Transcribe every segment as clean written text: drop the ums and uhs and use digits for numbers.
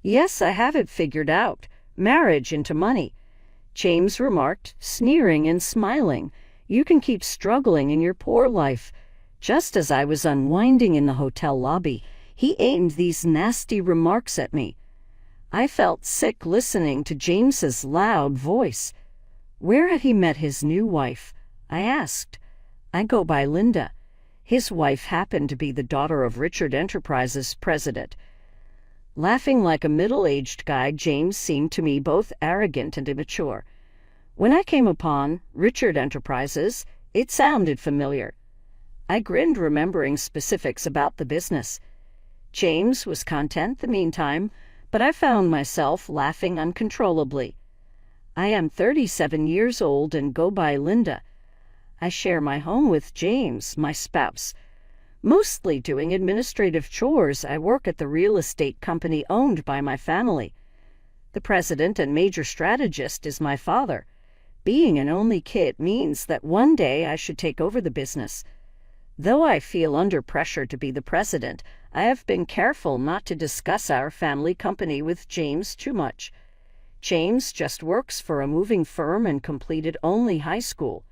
"Yes, I have it figured out. Marriage into money," James remarked, sneering and smiling. "You can keep struggling in your poor life." Just as I was unwinding in the hotel lobby, he aimed these nasty remarks at me. I felt sick listening to James's loud voice. Where had he met his new wife? I asked. "I go by Linda." His wife happened to be the daughter of Richard Enterprises' president. Laughing like a middle-aged guy, James seemed to me both arrogant and immature. When I came upon Richard Enterprises, it sounded familiar. I grinned, remembering specifics about the business. James was content the meantime, but I found myself laughing uncontrollably. "I am 37 years old and go by Linda. I share my home with James, my spouse. Mostly doing administrative chores. I work at the real estate company owned by my family. The president and major strategist is my father. Being an only kid means that one day I should take over the business. Though I feel under pressure to be the president, I have been careful not to discuss our family company with James too much. James just works for a moving firm and completed only high school.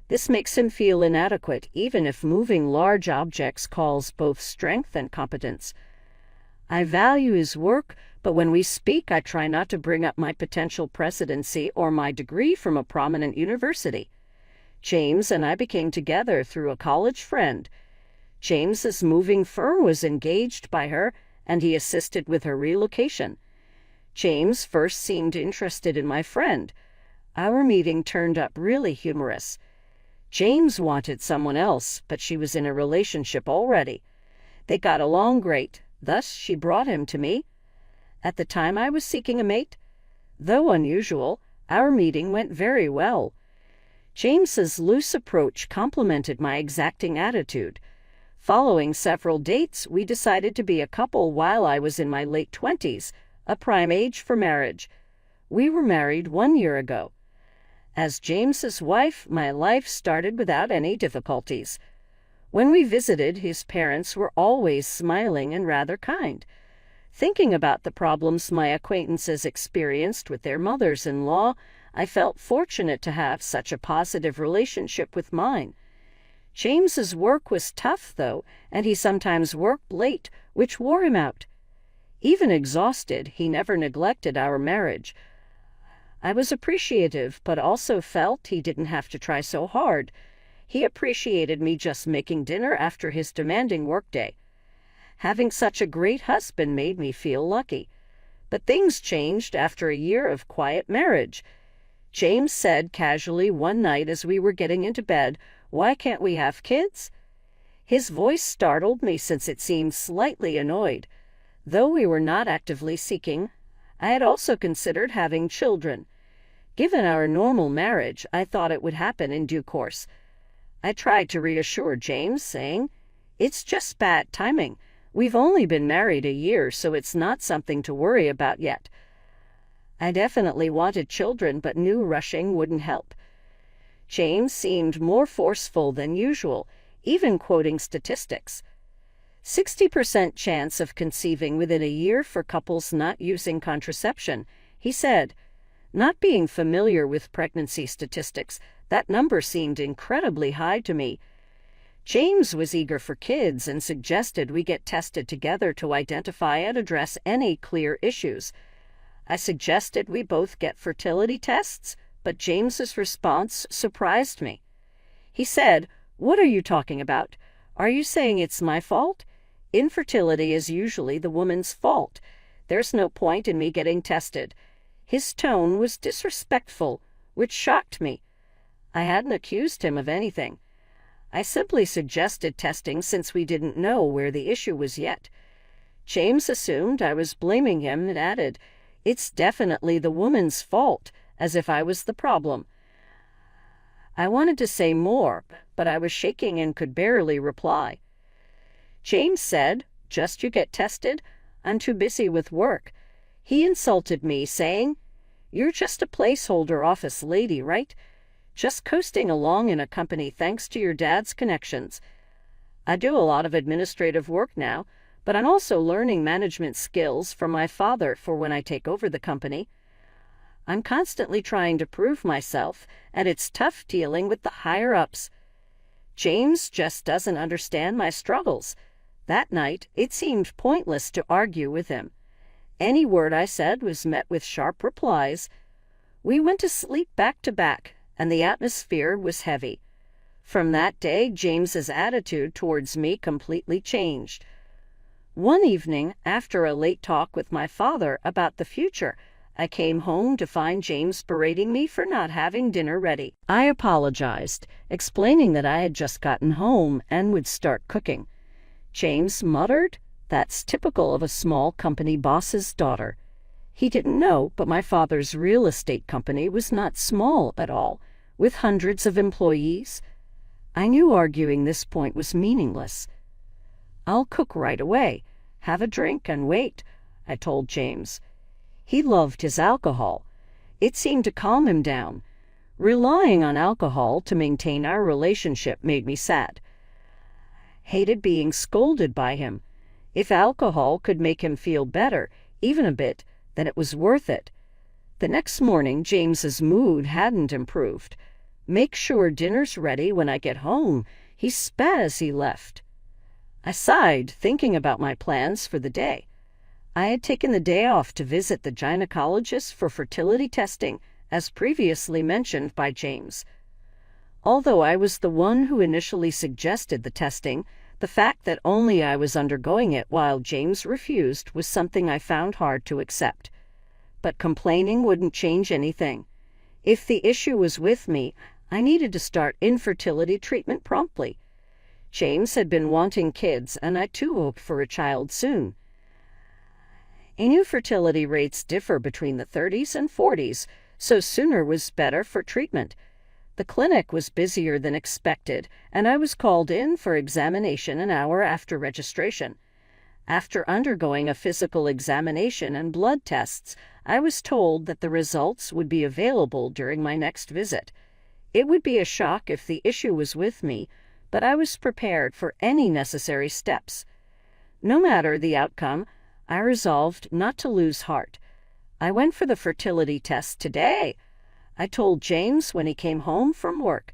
This makes him feel inadequate, even if moving large objects calls both strength and competence. I value his work, but when we speak, I try not to bring up my potential presidency or my degree from a prominent university. James and I became together through a college friend. James's moving firm was engaged by her, and he assisted with her relocation. James first seemed interested in my friend. Our meeting turned up really humorous. James wanted someone else, but she was in a relationship already. They got along great, thus she brought him to me. At the time I was seeking a mate. Though unusual, our meeting went very well. James's loose approach complemented my exacting attitude. Following several dates, we decided to be a couple while I was in my late 20s, a prime age for marriage. We were married 1 year ago. As James's wife, my life started without any difficulties. When we visited, his parents were always smiling and rather kind. Thinking about the problems my acquaintances experienced with their mothers-in-law, I felt fortunate to have such a positive relationship with mine. James's work was tough, though, and he sometimes worked late, which wore him out. Even exhausted, he never neglected our marriage. I was appreciative, but also felt he didn't have to try so hard. He appreciated me just making dinner after his demanding workday. Having such a great husband made me feel lucky. But things changed after a year of quiet marriage. James said casually one night as we were getting into bed, "Why can't we have kids?" His voice startled me since it seemed slightly annoyed. Though we were not actively seeking, I had also considered having children. Given our normal marriage, I thought it would happen in due course. I tried to reassure James, saying, "It's just bad timing. We've only been married a year, so it's not something to worry about yet." I definitely wanted children, but knew rushing wouldn't help. James seemed more forceful than usual, even quoting statistics. 60% chance of conceiving within a year for couples not using contraception, he said. Not being familiar with pregnancy statistics, that number seemed incredibly high to me. James was eager for kids and suggested we get tested together to identify and address any clear issues. I suggested we both get fertility tests, but James's response surprised me. He said, "What are you talking about? Are you saying it's my fault? Infertility is usually the woman's fault. There's no point in me getting tested." His tone was disrespectful, which shocked me. I hadn't accused him of anything. I simply suggested testing since we didn't know where the issue was yet. James assumed I was blaming him and added, "It's definitely the woman's fault," as if I was the problem. I wanted to say more, but I was shaking and could barely reply. James said, "Just you get tested. I'm too busy with work." He insulted me, saying, "You're just a placeholder office lady, right? Just coasting along in a company thanks to your dad's connections." I do a lot of administrative work now, but I'm also learning management skills from my father for when I take over the company. I'm constantly trying to prove myself, and it's tough dealing with the higher-ups. James just doesn't understand my struggles. That night, it seemed pointless to argue with him. Any word I said was met with sharp replies. We went to sleep back to back, and the atmosphere was heavy. From that day, James's attitude towards me completely changed. One evening, after a late talk with my father about the future, I came home to find James berating me for not having dinner ready. I apologized, explaining that I had just gotten home and would start cooking. James muttered, "That's typical of a small company boss's daughter." He didn't know, but my father's real estate company was not small at all, with hundreds of employees. I knew arguing this point was meaningless. "I'll cook right away. Have a drink and wait," I told James. He loved his alcohol. It seemed to calm him down. Relying on alcohol to maintain our relationship made me sad. Hated being scolded by him. If alcohol could make him feel better, even a bit, then it was worth it. The next morning, James's mood hadn't improved. "Make sure dinner's ready when I get home," he spat as he left. I sighed, thinking about my plans for the day. I had taken the day off to visit the gynecologist for fertility testing, as previously mentioned by James. Although I was the one who initially suggested the testing, the fact that only I was undergoing it while James refused was something I found hard to accept. But complaining wouldn't change anything. If the issue was with me, I needed to start infertility treatment promptly. James had been wanting kids, and I too hoped for a child soon. I knew fertility rates differ between the 30s and 40s, so sooner was better for treatment. The clinic was busier than expected, and I was called in for examination an hour after registration. After undergoing a physical examination and blood tests, I was told that the results would be available during my next visit. It would be a shock if the issue was with me, but I was prepared for any necessary steps. No matter the outcome, I resolved not to lose heart. I went for the fertility test today, I told James when he came home from work.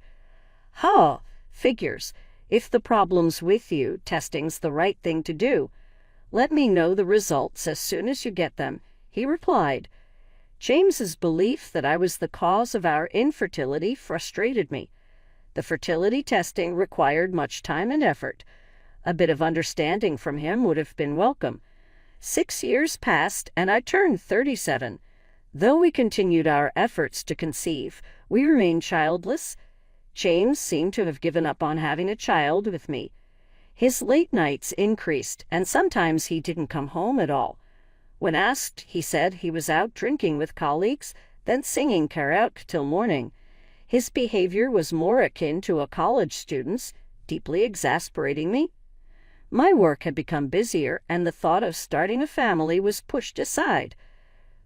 "Huh, figures. If the problem's with you, testing's the right thing to do. Let me know the results as soon as you get them," he replied. James's belief that I was the cause of our infertility frustrated me. The fertility testing required much time and effort. A bit of understanding from him would have been welcome. 6 years passed, and I turned 37. Though we continued our efforts to conceive, we remained childless. James seemed to have given up on having a child with me. His late nights increased, and sometimes he didn't come home at all. When asked, he said he was out drinking with colleagues, then singing karaoke till morning. His behavior was more akin to a college student's, deeply exasperating me. My work had become busier, and the thought of starting a family was pushed aside.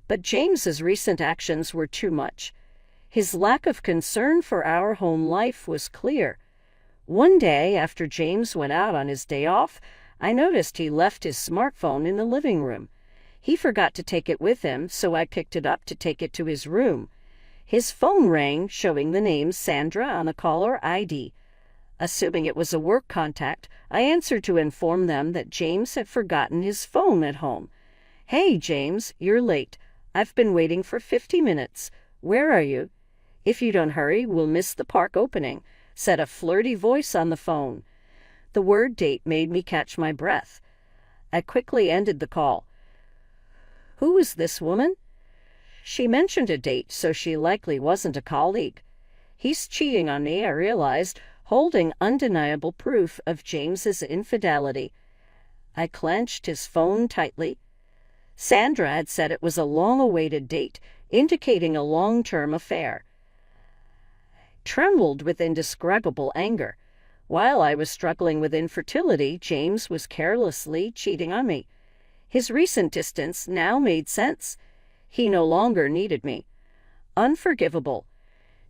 But James's recent actions were too much. His lack of concern for our home life was clear. One day, after James went out on his day off, I noticed he left his smartphone in the living room. He forgot to take it with him, so I picked it up to take it to his room. His phone rang, showing the name Sandra on the caller ID. Assuming it was a work contact, I answered to inform them that James had forgotten his phone at home. "Hey, James, you're late. I've been waiting for 50 minutes. Where are you? If you don't hurry, we'll miss the park opening," said a flirty voice on the phone. The word date made me catch my breath. I quickly ended the call. Who was this woman? She mentioned a date, so she likely wasn't a colleague. He's cheating on me, I realized, holding undeniable proof of James's infidelity. I clenched his phone tightly. Sandra had said it was a long-awaited date, indicating a long-term affair. I trembled with indescribable anger. While I was struggling with infertility, James was carelessly cheating on me. His recent distance now made sense. He no longer needed me. Unforgivable.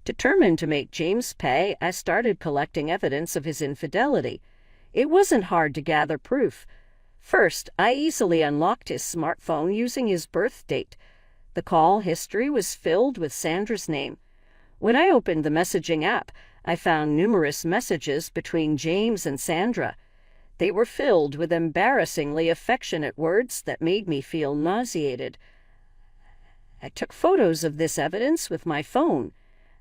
Determined to make James pay, I started collecting evidence of his infidelity. It wasn't hard to gather proof. First, I easily unlocked his smartphone using his birth date. The call history was filled with Sandra's name. When I opened the messaging app, I found numerous messages between James and Sandra. They were filled with embarrassingly affectionate words that made me feel nauseated. I took photos of this evidence with my phone.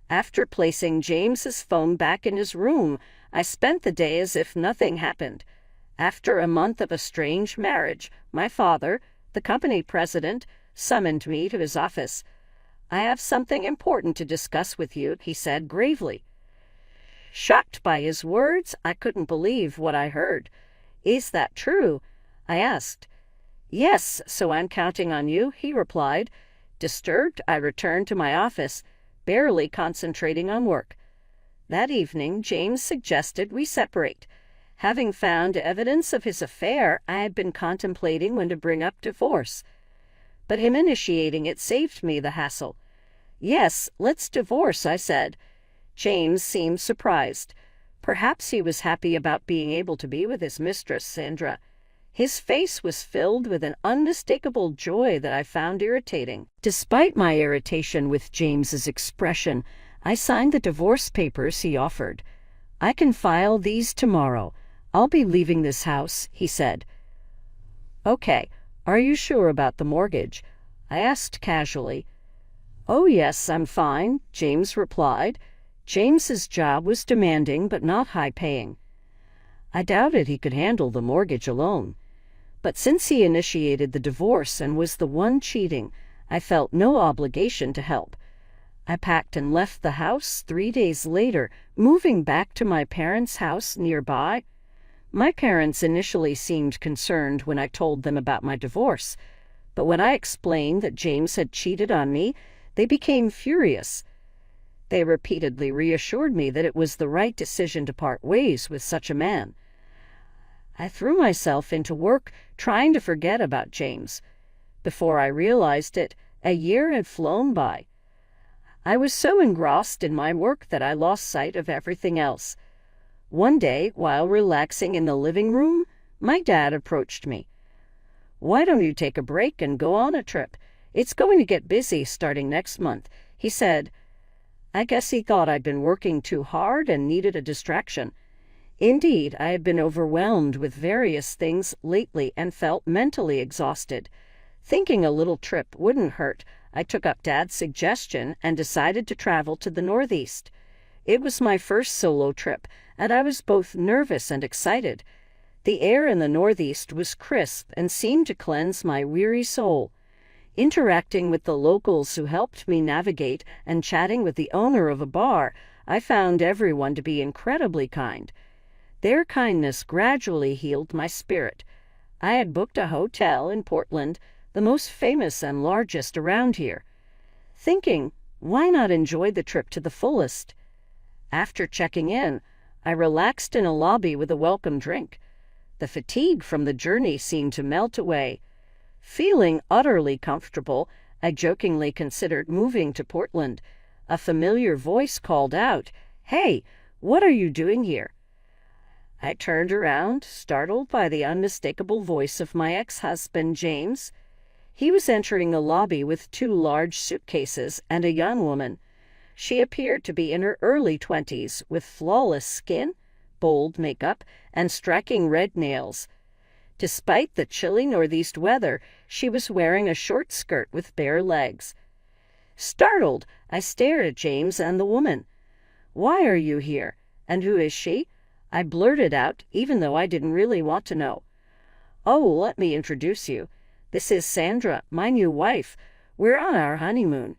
After placing James's phone back in his room, I spent the day as if nothing happened. After a month of a strange marriage, my father, the company president, summoned me to his office. "I have something important to discuss with you," he said gravely. Shocked by his words, I couldn't believe what I heard. "Is that true?" I asked. "Yes, so I'm counting on you," he replied. Disturbed, I returned to my office, barely concentrating on work. That evening, James suggested we separate. Having found evidence of his affair, I had been contemplating when to bring up divorce. But him initiating it saved me the hassle. "Yes, let's divorce," I said. James seemed surprised. Perhaps he was happy about being able to be with his mistress, Sandra. His face was filled with an unmistakable joy that I found irritating. Despite my irritation with James's expression, I signed the divorce papers he offered. "I can file these tomorrow. I'll be leaving this house," he said. "Okay, are you sure about the mortgage?" I asked casually. "Oh yes, I'm fine," James replied. James's job was demanding but not high-paying. I doubted he could handle the mortgage alone. But since he initiated the divorce and was the one cheating, I felt no obligation to help. I packed and left the house 3 days later, moving back to my parents' house nearby. My parents initially seemed concerned when I told them about my divorce, but when I explained that James had cheated on me, they became furious. They repeatedly reassured me that it was the right decision to part ways with such a man. I threw myself into work, trying to forget about James. Before I realized it, a year had flown by. I was so engrossed in my work that I lost sight of everything else. One day, while relaxing in the living room, my dad approached me. "Why don't you take a break and go on a trip? It's going to get busy starting next month," he said. I guess he thought I'd been working too hard and needed a distraction. Indeed, I had been overwhelmed with various things lately and felt mentally exhausted. Thinking a little trip wouldn't hurt, I took up Dad's suggestion and decided to travel to the Northeast. It was my first solo trip, and I was both nervous and excited. The air in the Northeast was crisp and seemed to cleanse my weary soul. Interacting with the locals who helped me navigate and chatting with the owner of a bar, I found everyone to be incredibly kind. Their kindness gradually healed my spirit. I had booked a hotel in Portland, the most famous and largest around here. Thinking, why not enjoy the trip to the fullest? After checking in, I relaxed in a lobby with a welcome drink. The fatigue from the journey seemed to melt away. Feeling utterly comfortable, I jokingly considered moving to Portland. A familiar voice called out, "Hey, what are you doing here?" I turned around, startled by the unmistakable voice of my ex-husband, James. He was entering the lobby with 2 large suitcases and a young woman. She appeared to be in her early 20s, with flawless skin, bold makeup, and striking red nails. Despite the chilly northeast weather, she was wearing a short skirt with bare legs. Startled, I stared at James and the woman. "Why are you here? And who is she?" I blurted out, even though I didn't really want to know. "Oh, let me introduce you. This is Sandra, my new wife. We're on our honeymoon.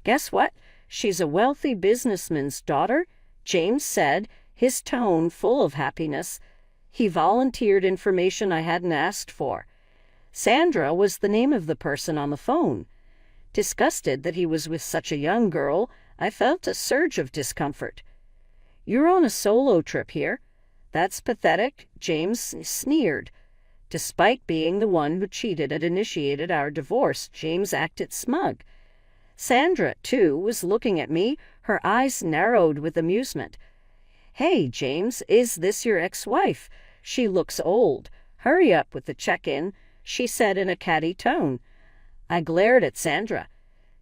Guess what? She's a wealthy businessman's daughter," James said, his tone full of happiness. He volunteered information I hadn't asked for. Sandra was the name of the person on the phone. Disgusted that he was with such a young girl, I felt a surge of discomfort. "You're on a solo trip here?" "That's pathetic," James sneered. Despite being the one who cheated and initiated our divorce, James acted smug. Sandra, too, was looking at me, her eyes narrowed with amusement. "Hey, James, is this your ex-wife? She looks old. "Hurry up with the check-in," she said in a catty tone. I glared at Sandra.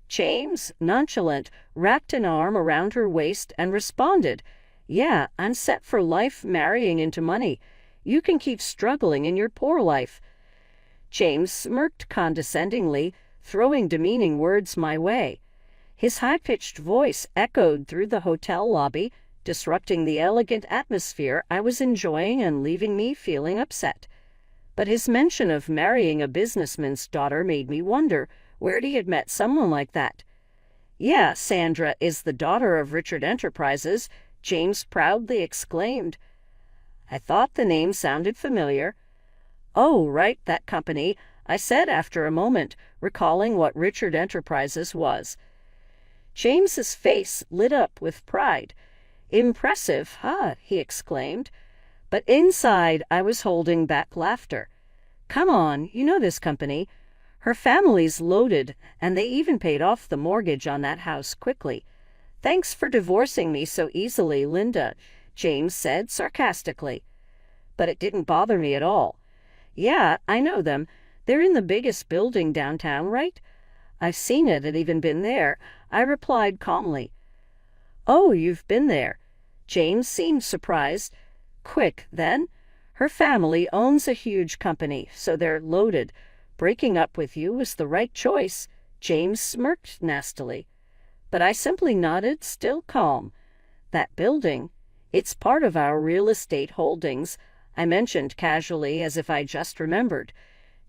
James, nonchalant, wrapped an arm around her waist and responded, "Yeah, I'm set for life, marrying into money. You can keep struggling in your poor life." James smirked condescendingly, throwing demeaning words my way. His high-pitched voice echoed through the hotel lobby, disrupting the elegant atmosphere I was enjoying and leaving me feeling upset. But his mention of marrying a businessman's daughter made me wonder where he had met someone like that. "Yeah, Sandra is the daughter of Richard Enterprises," James proudly exclaimed. I thought the name sounded familiar. "Oh, right, that company," I said after a moment, recalling what Richard Enterprises was. James's face lit up with pride. "Impressive, huh?" he exclaimed. But inside, I was holding back laughter. "Come on, you know this company. Her family's loaded, and they even paid off the mortgage on that house quickly. Thanks for divorcing me so easily, Linda," James said sarcastically. But it didn't bother me at all. "Yeah, I know them. They're in the biggest building downtown, right?" "I've seen it and even been there," I replied calmly. "Oh, you've been there?" James seemed surprised. "Quick, then. Her family owns a huge company, so they're loaded. Breaking up with you was the right choice." James smirked nastily. But I simply nodded, still calm. "That building, it's part of our real estate holdings," I mentioned casually as if I just remembered.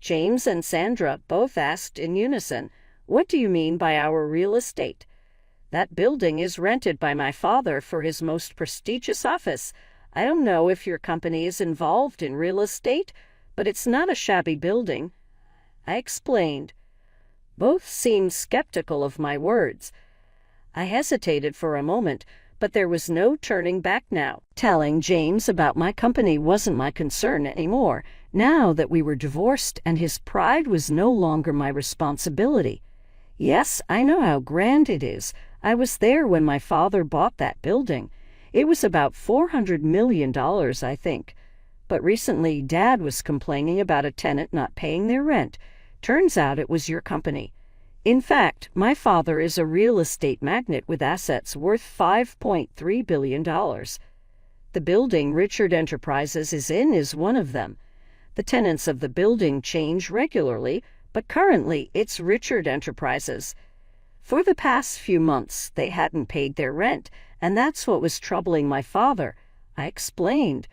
James and Sandra both asked in unison, "What do you mean by our real estate?" "That building is rented by my father for his most prestigious office. I don't know if your company is involved in real estate, but it's not a shabby building," I explained. Both seemed skeptical of my words. I hesitated for a moment, but there was no turning back now. Telling James about my company wasn't my concern anymore, now that we were divorced and his pride was no longer my responsibility. "Yes, I know how grand it is. I was there when my father bought that building. It was about $400 million, I think. But recently, Dad was complaining about a tenant not paying their rent. Turns out it was your company. In fact, my father is a real estate magnate with assets worth $5.3 billion. The building Richard Enterprises is in is one of them. The tenants of the building change regularly, but currently it's Richard Enterprises. For the past few months, they hadn't paid their rent, and that's what was troubling my father," I explained.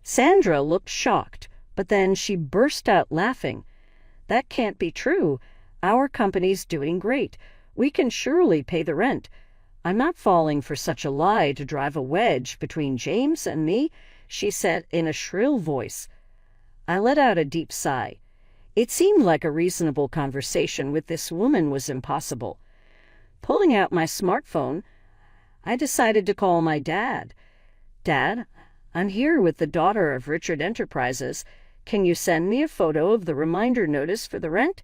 Sandra looked shocked, but then she burst out laughing. "That can't be true. Our company's doing great. We can surely pay the rent. I'm not falling for such a lie to drive a wedge between James and me," she said in a shrill voice. I let out a deep sigh. It seemed like a reasonable conversation with this woman was impossible. Pulling out my smartphone, I decided to call my dad. "Dad, I'm here with the daughter of Richard Enterprises. Can you send me a photo of the reminder notice for the rent?"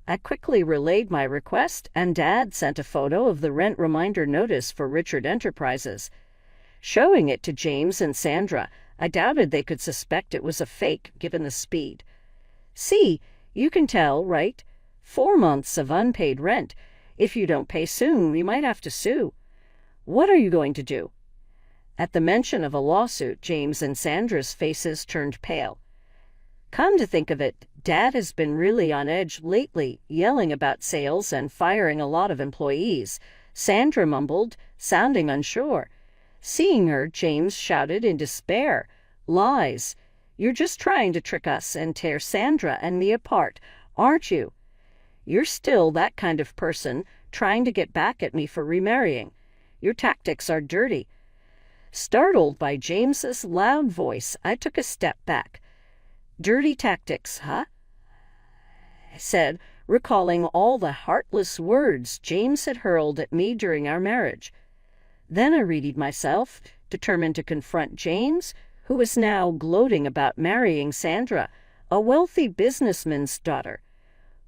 I quickly relayed my request, and Dad sent a photo of the rent reminder notice for Richard Enterprises. Showing it to James and Sandra, I doubted they could suspect it was a fake, given the speed. "See, you can tell, right? 4 months of unpaid rent. If you don't pay soon, we might have to sue." "What are you going to do?" At the mention of a lawsuit, James and Sandra's faces turned pale. "Come to think of it, Dad has been really on edge lately, yelling about sales and firing a lot of employees," Sandra mumbled, sounding unsure. Seeing her, James shouted in despair, "Lies! You're just trying to trick us and tear Sandra and me apart, aren't you? You're still that kind of person, trying to get back at me for remarrying. Your tactics are dirty." Startled by James's loud voice, I took a step back. "Dirty tactics, huh?" I said, recalling all the heartless words James had hurled at me during our marriage. Then I readied myself, determined to confront James, who was now gloating about marrying Sandra, a wealthy businessman's daughter.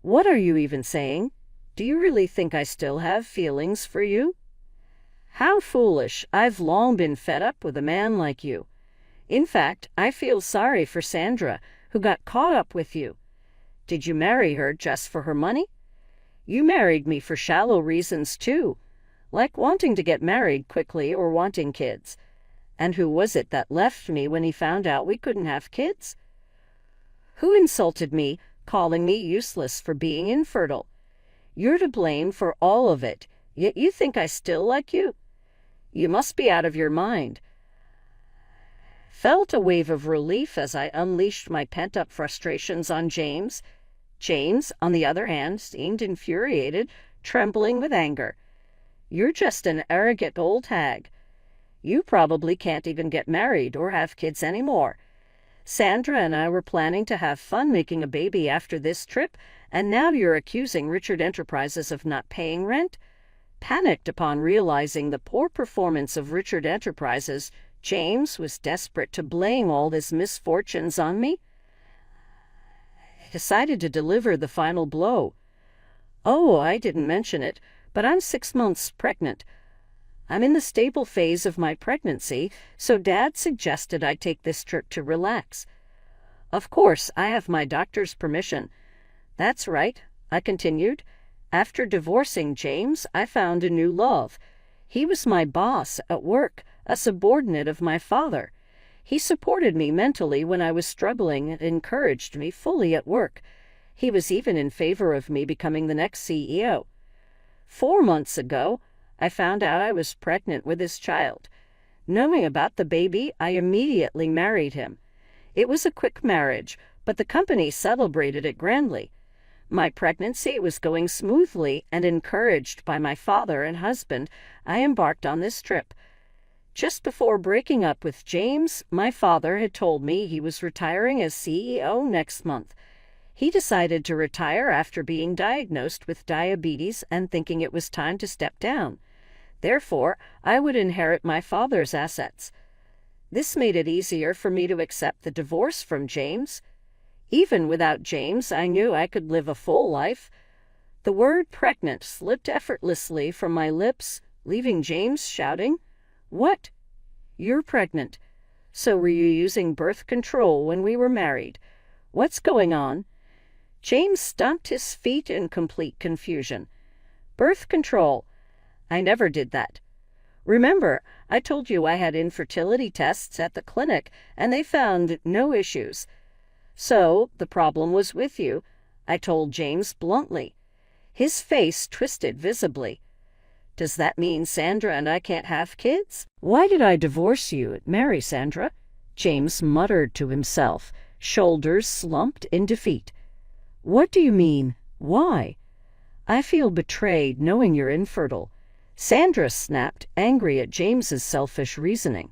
"What are you even saying? Do you really think I still have feelings for you?" "How foolish. I've long been fed up with a man like you. In fact, I feel sorry for Sandra, who got caught up with you. Did you marry her just for her money? You married me for shallow reasons too, like wanting to get married quickly or wanting kids. And who was it that left me when he found out we couldn't have kids? Who insulted me, calling me useless for being infertile? You're to blame for all of it, yet you think I still like you? You must be out of your mind. Felt a wave of relief as I unleashed my pent-up frustrations on James. James, on the other hand, seemed infuriated, trembling with anger. You're just an arrogant old hag. You probably can't even get married or have kids anymore. Sandra and I were planning to have fun making a baby after this trip, and now you're accusing Richard Enterprises of not paying rent? Panicked upon realizing the poor performance of Richard Enterprises, James was desperate to blame all his misfortunes on me. I decided to deliver the final blow. Oh, I didn't mention it, but I'm 6 months pregnant. I'm in the stable phase of my pregnancy, so Dad suggested I take this trip to relax. Of course, I have my doctor's permission. That's right, I continued. After divorcing James, I found a new love. He was my boss at work, a subordinate of my father. He supported me mentally when I was struggling and encouraged me fully at work. He was even in favor of me becoming the next CEO. 4 months ago, I found out I was pregnant with his child. Knowing about the baby, I immediately married him. It was a quick marriage, but the company celebrated it grandly. My pregnancy was going smoothly, and encouraged by my father and husband, I embarked on this trip. Just before breaking up with James, my father had told me he was retiring as CEO next month. He decided to retire after being diagnosed with diabetes and thinking it was time to step down. Therefore, I would inherit my father's assets. This made it easier for me to accept the divorce from James. Even without James, I knew I could live a full life. The word pregnant slipped effortlessly from my lips, leaving James shouting, "What? You're pregnant. So were you using birth control when we were married? What's going on?" James stomped his feet in complete confusion. Birth control? I never did that. Remember, I told you I had infertility tests at the clinic, and they found no issues. So, the problem was with you, I told James bluntly. His face twisted visibly. Does that mean Sandra and I can't have kids? Why did I divorce you and marry Sandra? James muttered to himself, shoulders slumped in defeat. What do you mean? Why? I feel betrayed knowing you're infertile. Sandra snapped, angry at James's selfish reasoning.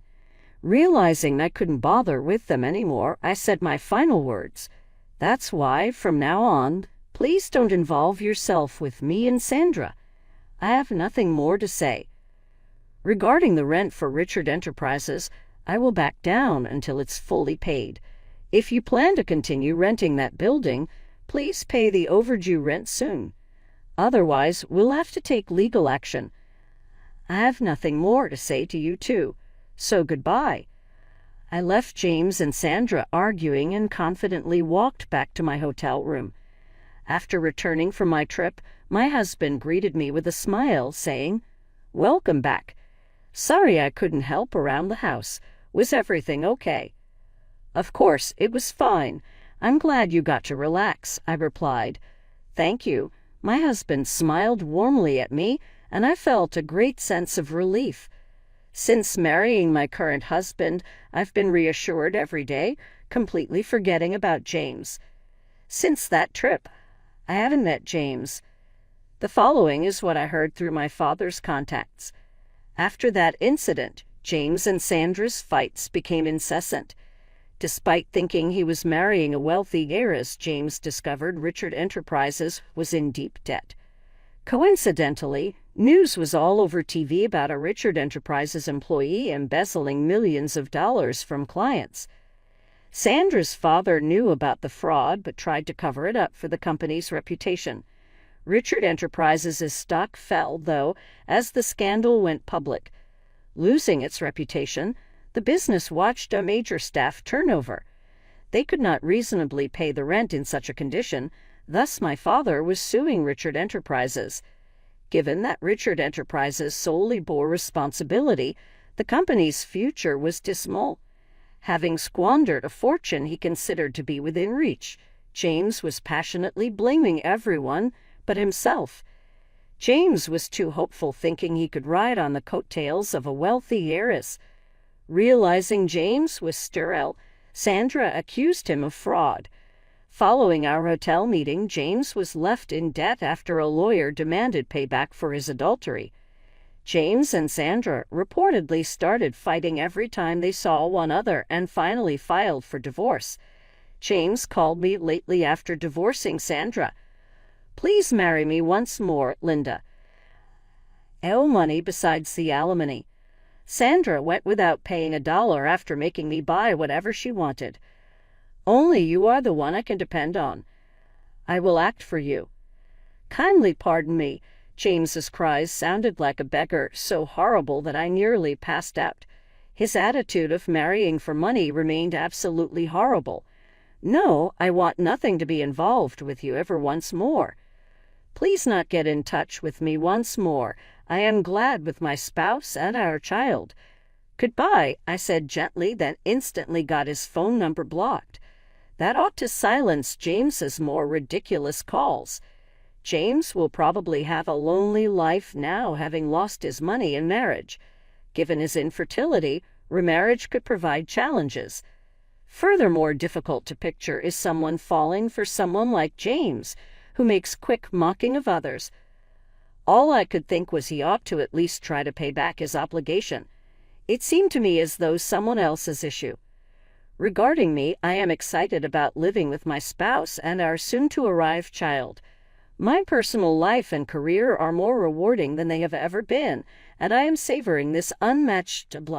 Realizing I couldn't bother with them anymore, I said my final words. That's why, from now on, please don't involve yourself with me and Sandra. I have nothing more to say. Regarding the rent for Richard Enterprises, I will back down until it's fully paid. If you plan to continue renting that building, please pay the overdue rent soon. Otherwise, we'll have to take legal action. I have nothing more to say to you two, so goodbye. I left James and Sandra arguing and confidently walked back to my hotel room. After returning from my trip, my husband greeted me with a smile, saying, "Welcome back. Sorry I couldn't help around the house. Was everything okay?" "Of course, it was fine. I'm glad you got to relax," I replied. "Thank you." My husband smiled warmly at me, and I felt a great sense of relief. Since marrying my current husband, I've been reassured every day, completely forgetting about James. Since that trip, I haven't met James. The following is what I heard through my father's contacts. After that incident, James and Sandra's fights became incessant. Despite thinking he was marrying a wealthy heiress, James discovered Richard Enterprises was in deep debt. Coincidentally, news was all over TV about a Richard Enterprises employee embezzling millions of dollars from clients. Sandra's father knew about the fraud but tried to cover it up for the company's reputation. Richard Enterprises' stock fell, though, as the scandal went public. Losing its reputation, The business watched a major staff turnover. They could not reasonably pay the rent in such a condition, thus my father was suing Richard Enterprises. Given that Richard Enterprises solely bore responsibility, the company's future was dismal. Having squandered a fortune he considered to be within reach, James was passionately blaming everyone but himself. James was too hopeful, thinking he could ride on the coattails of a wealthy heiress. Realizing James was sterile, Sandra accused him of fraud. Following our hotel meeting, James was left in debt after a lawyer demanded payback for his adultery. James and Sandra reportedly started fighting every time they saw one another and finally filed for divorce. James called me lately after divorcing Sandra. "Please marry me once more, Linda. I owe money besides the alimony. Sandra went without paying $1 after making me buy whatever she wanted. Only you are the one I can depend on. I will act for you. Kindly pardon me." James's cries sounded like a beggar, so horrible that I nearly passed out. His attitude of marrying for money remained absolutely horrible. "No, I want nothing to be involved with you ever once more. Please not get in touch with me once more. I am glad with my spouse and our child. Goodbye," I said gently, then instantly got his phone number blocked. That ought to silence James's more ridiculous calls. James will probably have a lonely life now, having lost his money in marriage. Given his infertility, remarriage could provide challenges. Furthermore difficult to picture is someone falling for someone like James, who makes quick mocking of others. All I could think was he ought to at least try to pay back his obligation. It seemed to me as though someone else's issue. Regarding me, I am excited about living with my spouse and our soon-to-arrive child. My personal life and career are more rewarding than they have ever been, and I am savoring this unmatched delight.